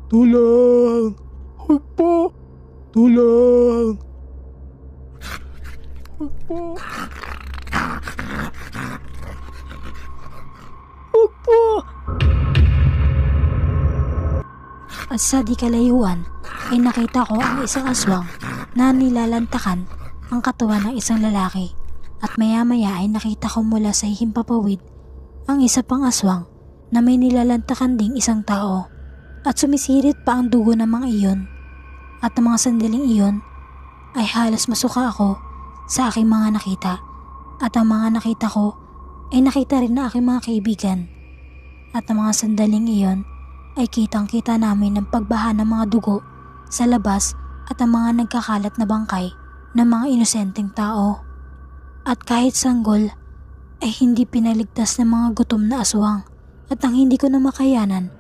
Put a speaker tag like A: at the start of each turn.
A: Tulong! Huwag po! Tulong! Huwag po! Huwag po!
B: At sa di kalayuan ay nakita ko ang isang aswang na nilalantakan ang katawan ng isang lalaki. At maya-maya ay nakita ko mula sa himpapawid ang isa pang aswang na may nilalantakan ding isang tao. At sumisirit pa ang dugo ng mga iyon. At ang mga sandaling iyon ay halos masuka ako sa aking mga nakita. At ang mga nakita ko ay nakita rin na aking mga kaibigan. At ang mga sandaling iyon ay kitang-kita namin ng pagbaha ng mga dugo sa labas at ang mga nagkakalat na bangkay ng mga inosenteng tao. At kahit sanggol ay hindi pinaligtas ng mga gutom na aswang. At ang hindi ko na makayanan